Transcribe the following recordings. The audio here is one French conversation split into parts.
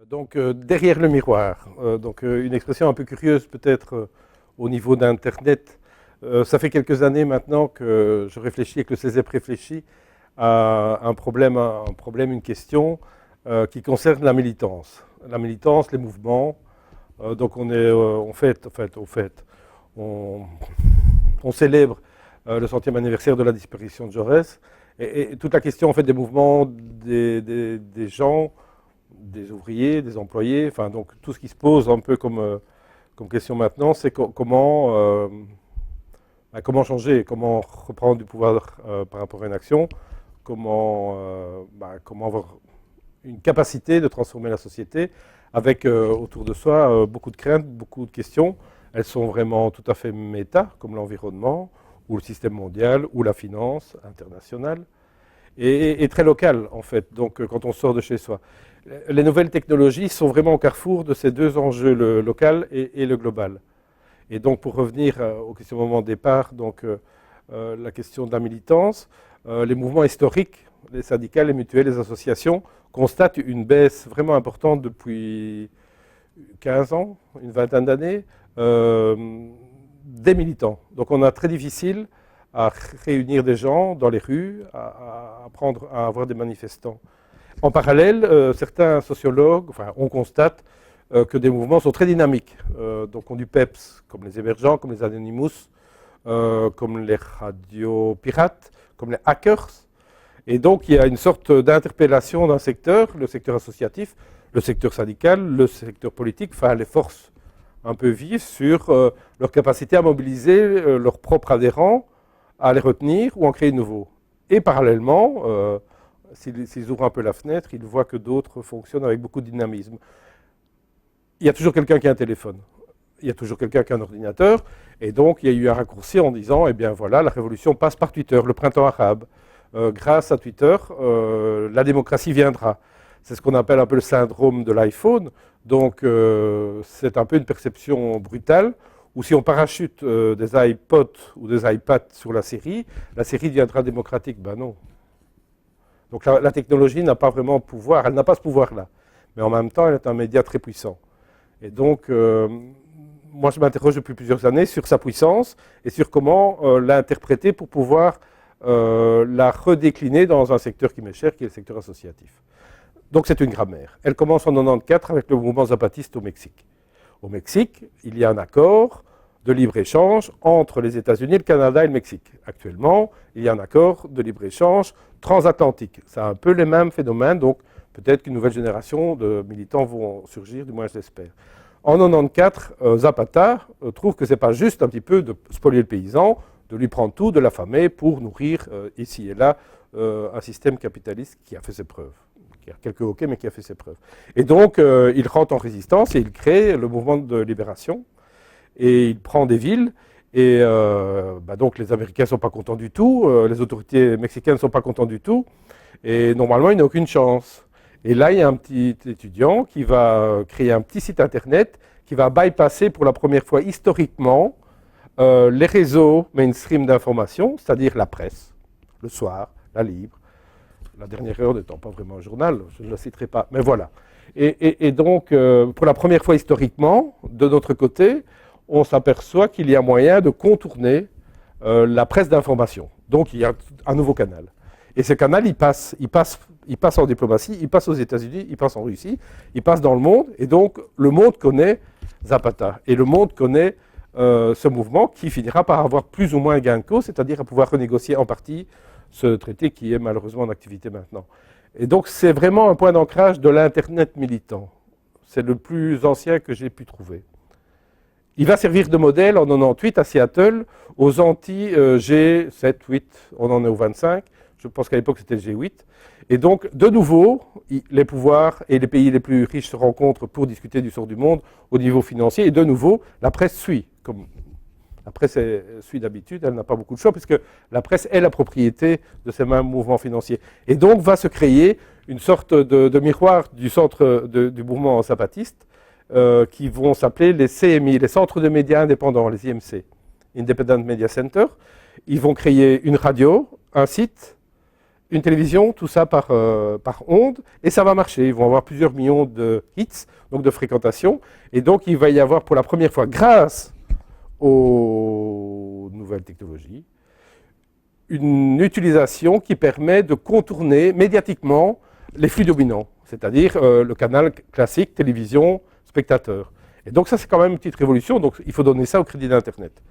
Donc, derrière le miroir, une expression un peu curieuse peut-être au niveau d'Internet. Ça fait quelques années maintenant que je réfléchis et que le CESEP réfléchit à un problème, une question qui concerne la militance. La militance, les mouvements. Donc, on célèbre le centième anniversaire de la disparition de Jaurès. Et toute la question en fait, des mouvements, des gens, des ouvriers, des employés, enfin donc tout ce qui se pose un peu comme question maintenant, c'est comment changer, comment reprendre du pouvoir par rapport à une action, comment avoir une capacité de transformer la société avec autour de soi beaucoup de craintes, beaucoup de questions. Elles sont vraiment tout à fait méta, comme l'environnement, ou le système mondial, ou la finance internationale, et très locales en fait, donc quand on sort de chez soi. Les nouvelles technologies sont vraiment au carrefour de ces deux enjeux, le local et le global. Et donc, pour revenir aux questions au moment de départ, la question de la militance, les mouvements historiques, les syndicats, les mutuelles, les associations, constatent une baisse vraiment importante depuis 15 ans, une vingtaine d'années, des militants. Donc, on a très difficile à réunir des gens dans les rues, à avoir des manifestants. En parallèle, certains sociologues, on constate que des mouvements sont très dynamiques. Donc on du PEPS, comme les émergents, comme les Anonymous, comme les radios pirates, comme les hackers. Et donc il y a une sorte d'interpellation d'un secteur, le secteur associatif, le secteur syndical, le secteur politique, les forces un peu vives sur leur capacité à mobiliser leurs propres adhérents, à les retenir ou en créer de nouveaux. Et parallèlement, s'ils ouvrent un peu la fenêtre, ils voient que d'autres fonctionnent avec beaucoup de dynamisme. Il y a toujours quelqu'un qui a un téléphone, il y a toujours quelqu'un qui a un ordinateur, et donc il y a eu un raccourci en disant, eh bien voilà, la révolution passe par Twitter, le printemps arabe. Grâce à Twitter, la démocratie viendra. C'est ce qu'on appelle un peu le syndrome de l'iPhone. Donc c'est un peu une perception brutale, où si on parachute des iPods ou des iPads sur la série deviendra démocratique. Ben non. Donc la technologie n'a pas vraiment pouvoir, elle n'a pas ce pouvoir-là. Mais en même temps, elle est un média très puissant. Et donc, moi je m'interroge depuis plusieurs années sur sa puissance et sur comment l'interpréter pour pouvoir la redécliner dans un secteur qui m'est cher, qui est le secteur associatif. Donc c'est une grammaire. Elle commence en 1994 avec le mouvement zapatiste au Mexique. Au Mexique, il y a un accord de libre-échange entre les États-Unis, le Canada et le Mexique. Actuellement, il y a un accord de libre-échange transatlantique. C'est un peu les mêmes phénomènes, donc peut-être qu'une nouvelle génération de militants vont surgir, du moins je l'espère. En 1994, Zapata trouve que ce n'est pas juste un petit peu de spolier le paysan, de lui prendre tout, de l'affamer pour nourrir ici et là un système capitaliste qui a fait ses preuves. Qui a quelques hoquets, mais qui a fait ses preuves. Et donc, il rentre en résistance et il crée le mouvement de libération. Et il prend des villes. Et donc, les Américains ne sont pas contents du tout. Les autorités mexicaines ne sont pas contents du tout. Et normalement, il n'a aucune chance. Et là, il y a un petit étudiant qui va créer un petit site internet qui va bypasser pour la première fois historiquement les réseaux mainstream d'information, c'est-à-dire la presse, le soir, la Libre, la dernière heure n'étant pas vraiment un journal, je ne le citerai pas, mais voilà. Et donc, pour la première fois historiquement, de notre côté, on s'aperçoit qu'il y a moyen de contourner la presse d'information. Donc, il y a un nouveau canal. Et ce canal, il passe en diplomatie, il passe aux États-Unis, il passe en Russie, il passe dans le monde. Et donc, le monde connaît Zapata. Et le monde connaît ce mouvement qui finira par avoir plus ou moins gain de cause, c'est-à-dire à pouvoir renégocier en partie ce traité qui est malheureusement en activité maintenant. Et donc, c'est vraiment un point d'ancrage de l'Internet militant. C'est le plus ancien que j'ai pu trouver. Il va servir de modèle en 98 à Seattle aux anti-G7, 8, on en est au 25. Je pense qu'à l'époque, c'était le G8. Et donc, de nouveau, les pouvoirs et les pays les plus riches se rencontrent pour discuter du sort du monde au niveau financier. Et de nouveau, la presse suit. Comme la presse suit d'habitude, elle n'a pas beaucoup de choix, puisque la presse est la propriété de ces mêmes mouvements financiers. Et donc, va se créer une sorte de miroir du centre du mouvement zapatiste, qui vont s'appeler les CMI, les centres de médias indépendants, les IMC, Independent Media Center. Ils vont créer une radio, un site, une télévision, tout ça par onde, et ça va marcher. Ils vont avoir plusieurs millions de hits, donc de fréquentation, et donc il va y avoir pour la première fois, grâce aux nouvelles technologies, une utilisation qui permet de contourner médiatiquement les flux dominants, c'est-à-dire le canal classique, télévision, spectateur. Et donc ça, c'est quand même une petite révolution, donc il faut donner ça au crédit d'Internet.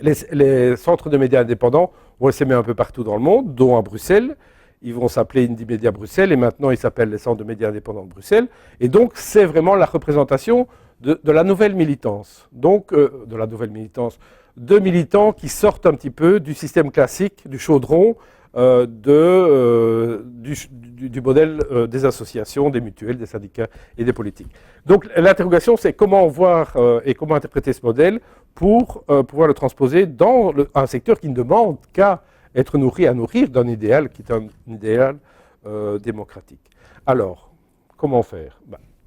Les centres de médias indépendants vont s'aimer un peu partout dans le monde, dont à Bruxelles. Ils vont s'appeler Indie Media Bruxelles, et maintenant ils s'appellent les centres de médias indépendants de Bruxelles. Et donc c'est vraiment la représentation de la nouvelle militance. Donc de la nouvelle militance, de militants qui sortent un petit peu du système classique, du chaudron, du modèle des associations, des mutuelles, des syndicats et des politiques. Donc l'interrogation, c'est comment voir et comment interpréter ce modèle pour pouvoir le transposer dans un secteur qui ne demande qu'à être nourri, à nourrir d'un idéal qui est un idéal démocratique. Alors, comment faire?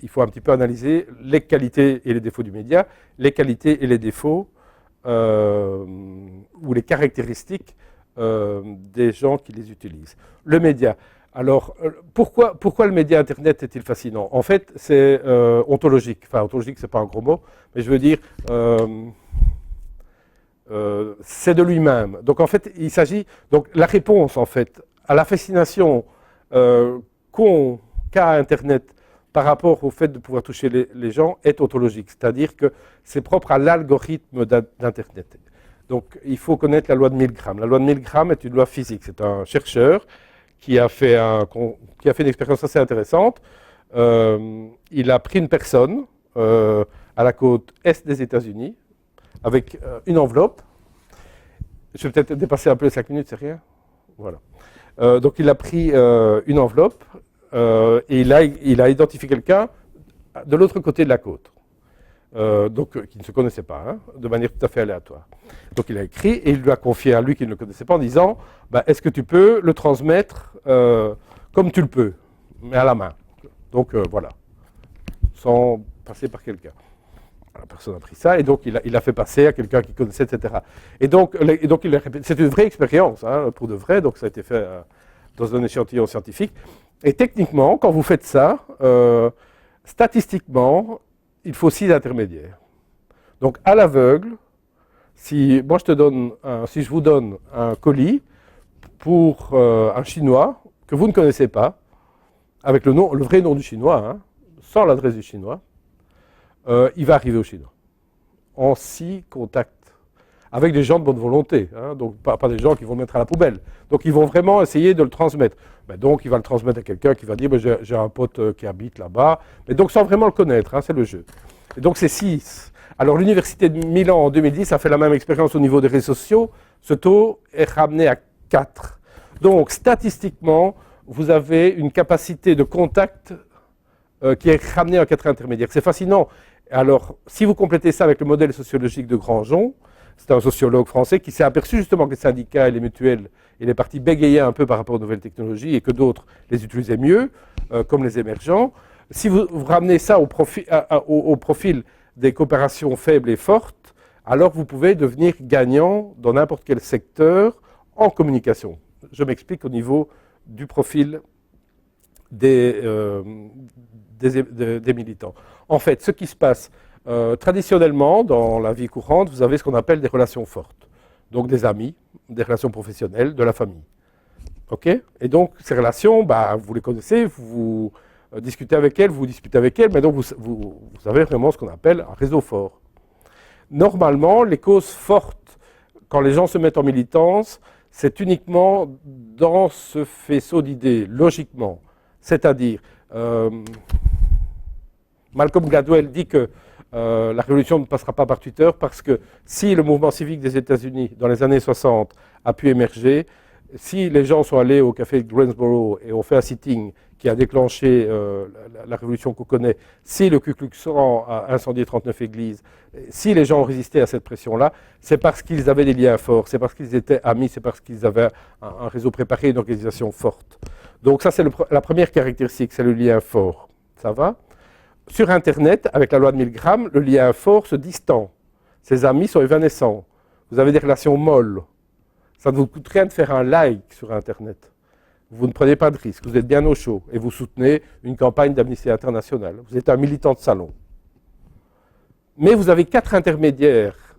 Il faut un petit peu analyser les qualités et les défauts du média, les qualités et les défauts ou les caractéristiques des gens qui les utilisent. Le média. Alors, pourquoi le média Internet est-il fascinant? En fait, c'est ontologique. Enfin, ontologique, c'est pas un gros mot, mais je veux dire, c'est de lui-même. Donc, en fait, il s'agit... Donc, la réponse, en fait, à la fascination qu'a Internet par rapport au fait de pouvoir toucher les gens est ontologique. C'est-à-dire que c'est propre à l'algorithme d'Internet. Donc, il faut connaître la loi de Milgram. La loi de Milgram est une loi physique. C'est un chercheur qui a fait une expérience assez intéressante. Il a pris une personne à la côte est des États-Unis avec une enveloppe. Je vais peut-être dépasser un peu les 5 minutes, c'est rien. Voilà. Donc, il a pris une enveloppe et il a identifié quelqu'un de l'autre côté de la côte. Qui ne se connaissait pas, hein, de manière tout à fait aléatoire. Donc il a écrit et il lui a confié à lui qui ne le connaissait pas en disant est-ce que tu peux le transmettre comme tu le peux, mais à la main. Donc voilà, sans passer par quelqu'un. La personne a pris ça et donc il a fait passer à quelqu'un qui connaissait, etc. Et donc c'est une vraie expérience, hein, pour de vrai, donc ça a été fait dans un échantillon scientifique. Et techniquement, quand vous faites ça, statistiquement, il faut 6 intermédiaires. Donc, à l'aveugle, si je vous donne un colis pour un Chinois que vous ne connaissez pas, avec le vrai nom du Chinois, hein, sans l'adresse du Chinois, il va arriver au Chinois. En 6 contacts. Avec des gens de bonne volonté, hein, donc pas des gens qui vont le mettre à la poubelle. Donc, ils vont vraiment essayer de le transmettre. Donc, il va le transmettre à quelqu'un qui va dire j'ai un pote qui habite là-bas. Mais donc, sans vraiment le connaître, hein, c'est le jeu. Et donc, c'est 6. Alors, l'Université de Milan, en 2010, a fait la même expérience au niveau des réseaux sociaux. Ce taux est ramené à 4. Donc, statistiquement, vous avez une capacité de contact qui est ramenée à 4 intermédiaires. C'est fascinant. Alors, si vous complétez ça avec le modèle sociologique de Grandjean, c'est un sociologue français qui s'est aperçu justement que les syndicats et les mutuelles et les partis bégayaient un peu par rapport aux nouvelles technologies et que d'autres les utilisaient mieux, comme les émergents. Si vous ramenez ça au profil des coopérations faibles et fortes, alors vous pouvez devenir gagnant dans n'importe quel secteur en communication. Je m'explique au niveau du profil des militants. En fait, ce qui se passe traditionnellement, dans la vie courante, vous avez ce qu'on appelle des relations fortes. Donc des amis, des relations professionnelles, de la famille. OK? Et donc, ces relations, vous les connaissez, vous discutez avec elles, vous disputez avec elles, mais donc vous avez vraiment ce qu'on appelle un réseau fort. Normalement, les causes fortes, quand les gens se mettent en militance, c'est uniquement dans ce faisceau d'idées, logiquement. C'est-à-dire, Malcolm Gladwell dit que la révolution ne passera pas par Twitter parce que si le mouvement civique des États-Unis dans les années 60 a pu émerger, si les gens sont allés au café de Greensboro et ont fait un sitting qui a déclenché la révolution qu'on connaît, si le Ku Klux Klan a incendié 39 églises, si les gens ont résisté à cette pression-là, c'est parce qu'ils avaient des liens forts, c'est parce qu'ils étaient amis, c'est parce qu'ils avaient un réseau préparé, une organisation forte. Donc ça, c'est la première caractéristique, c'est le lien fort. Ça va ? Sur Internet, avec la loi de Milgram, le lien fort se distend. Ses amis sont évanescents. Vous avez des relations molles. Ça ne vous coûte rien de faire un like sur Internet. vous ne prenez pas de risques, vous êtes bien au chaud et vous soutenez une campagne d'Amnesty International. Vous êtes un militant de salon. Mais vous avez 4 intermédiaires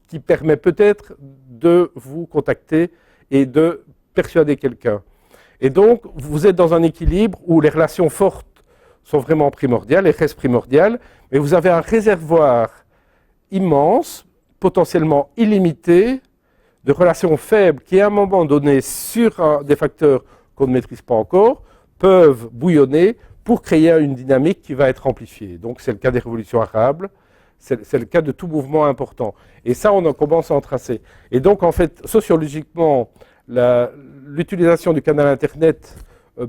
qui permettent peut-être de vous contacter et de persuader quelqu'un. Et donc, vous êtes dans un équilibre où les relations fortes sont vraiment primordiales et restent primordiales, mais vous avez un réservoir immense, potentiellement illimité, de relations faibles qui, à un moment donné, sur des facteurs qu'on ne maîtrise pas encore, peuvent bouillonner pour créer une dynamique qui va être amplifiée. Donc, c'est le cas des révolutions arabes, c'est le cas de tout mouvement important. Et ça, on en commence à en tracer. Et donc, en fait, sociologiquement, l'utilisation du canal Internet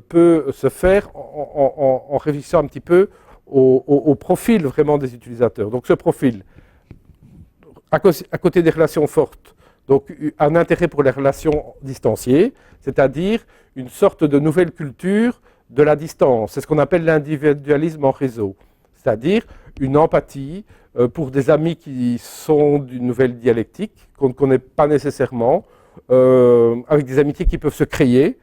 peut se faire en réfléchissant un petit peu au profil vraiment des utilisateurs. Donc, ce profil, à côté des relations fortes, donc un intérêt pour les relations distanciées, c'est-à-dire une sorte de nouvelle culture de la distance. C'est ce qu'on appelle l'individualisme en réseau, c'est-à-dire une empathie pour des amis qui sont d'une nouvelle dialectique, qu'on ne connaît pas nécessairement, avec des amitiés qui peuvent se créer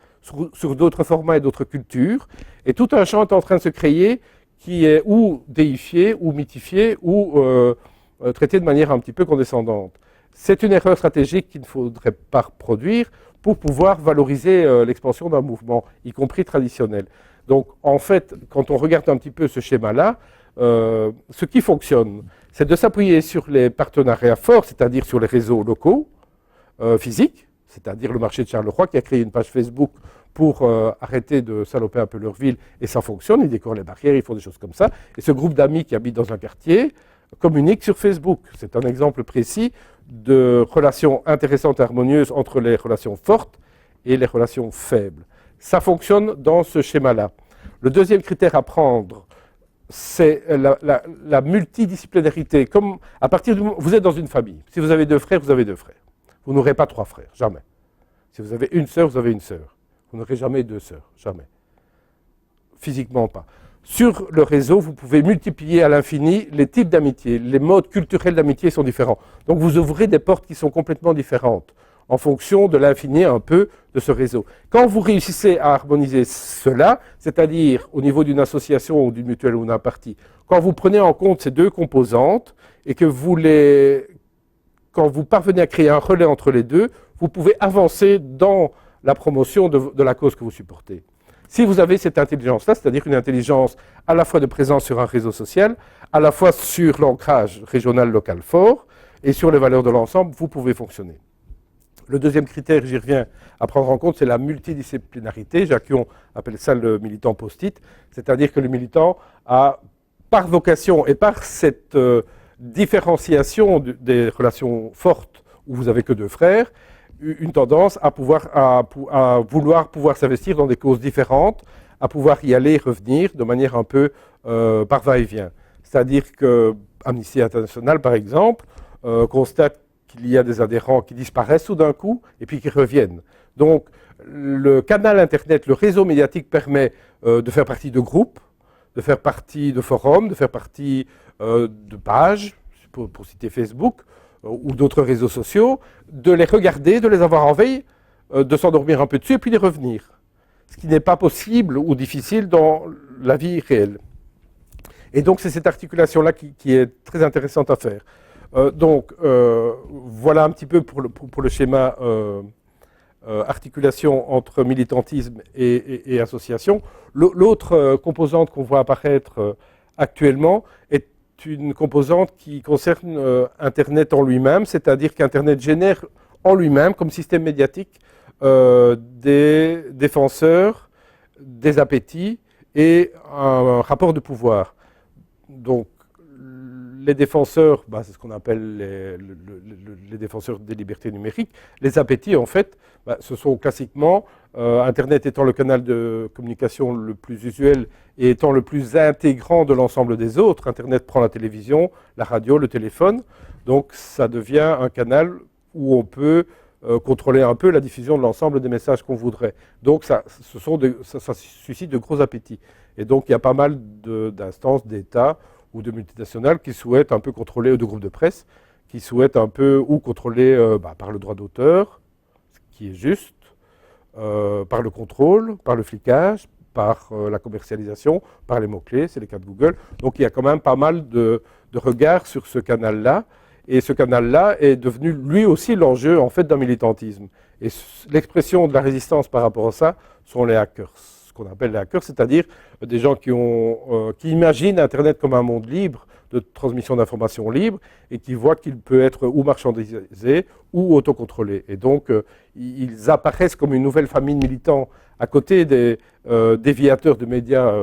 sur d'autres formats et d'autres cultures. Et tout un champ est en train de se créer qui est ou déifié, ou mythifié, ou traité de manière un petit peu condescendante. C'est une erreur stratégique qu'il ne faudrait pas reproduire pour pouvoir valoriser l'expansion d'un mouvement, y compris traditionnel. Donc, en fait, quand on regarde un petit peu ce schéma-là, ce qui fonctionne, c'est de s'appuyer sur les partenariats forts, c'est-à-dire sur les réseaux locaux, physiques, c'est-à-dire le marché de Charleroi qui a créé une page Facebook pour arrêter de saloper un peu leur ville, et ça fonctionne, ils décorent les barrières, ils font des choses comme ça. Et ce groupe d'amis qui habitent dans un quartier communique sur Facebook. C'est un exemple précis de relations intéressantes et harmonieuses entre les relations fortes et les relations faibles. Ça fonctionne dans ce schéma-là. Le deuxième critère à prendre, c'est la multidisciplinarité. Comme à partir du moment où vous êtes dans une famille, si vous avez 2 frères, vous avez 2 frères. Vous n'aurez pas 3 frères, jamais. Si vous avez une sœur, vous avez une sœur. Vous n'aurez jamais 2 sœurs, jamais. Physiquement pas. Sur le réseau, vous pouvez multiplier à l'infini les types d'amitié. Les modes culturels d'amitié sont différents. Donc vous ouvrez des portes qui sont complètement différentes en fonction de l'infini un peu de ce réseau. Quand vous réussissez à harmoniser cela, c'est-à-dire au niveau d'une association ou d'une mutuelle ou d'un parti, quand vous prenez en compte ces 2 composantes et que quand vous parvenez à créer un relais entre les 2, vous pouvez avancer dans la promotion de la cause que vous supportez. Si vous avez cette intelligence-là, c'est-à-dire une intelligence à la fois de présence sur un réseau social, à la fois sur l'ancrage régional, local fort, et sur les valeurs de l'ensemble, vous pouvez fonctionner. Le deuxième critère, j'y reviens, à prendre en compte, c'est la multidisciplinarité. Jacques Huon appelle ça le militant post-it, c'est-à-dire que le militant a, par vocation et par cette différenciation des relations fortes où vous n'avez que 2 frères, une tendance à vouloir pouvoir s'investir dans des causes différentes, à pouvoir y aller et revenir de manière un peu par va-et-vient. C'est-à-dire que Amnesty International, par exemple, constate qu'il y a des adhérents qui disparaissent tout d'un coup et puis qui reviennent. Donc, le canal Internet, le réseau médiatique permet de faire partie de groupes, de faire partie de forums, de faire partie de pages, pour citer Facebook, ou d'autres réseaux sociaux, de les regarder, de les avoir en veille, de s'endormir un peu dessus et puis de revenir. Ce qui n'est pas possible ou difficile dans la vie réelle. Et donc, c'est cette articulation-là qui est très intéressante à faire. Voilà un petit peu pour le schéma articulation entre militantisme et association. L'autre composante qu'on voit apparaître actuellement est une composante qui concerne Internet en lui-même, c'est-à-dire qu'Internet génère en lui-même, comme système médiatique, des défenseurs, des appétits et un rapport de pouvoir. Donc, les défenseurs, c'est ce qu'on appelle les défenseurs des libertés numériques. Les appétits, en fait, ce sont classiquement, Internet étant le canal de communication le plus usuel et étant le plus intégrant de l'ensemble des autres. Internet prend la télévision, la radio, le téléphone. Donc, ça devient un canal où on peut contrôler un peu la diffusion de l'ensemble des messages qu'on voudrait. Donc, ça suscite de gros appétits. Et donc, il y a pas mal d'instances, d'États ou de multinationales qui souhaitent un peu contrôler, ou de groupes de presse, qui souhaitent un peu ou contrôler par le droit d'auteur, ce qui est juste, par le contrôle, par le flicage, par la commercialisation, par les mots-clés, c'est les cas de Google. Donc il y a quand même pas mal de regards sur ce canal-là. Et ce canal-là est devenu lui aussi l'enjeu en fait d'un militantisme. Et l'expression de la résistance par rapport à ça sont les hackers. Ce qu'on appelle les hackers, c'est-à-dire des gens qui imaginent Internet comme un monde libre, de transmission d'informations libre, et qui voient qu'il peut être ou marchandisé ou autocontrôlé. Et donc, ils apparaissent comme une nouvelle famille de militants à côté des déviateurs de médias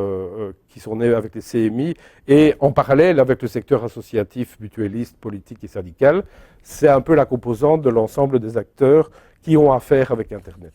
qui sont nés avec les CMI, et en parallèle avec le secteur associatif, mutualiste, politique et syndical. C'est un peu la composante de l'ensemble des acteurs qui ont affaire avec Internet.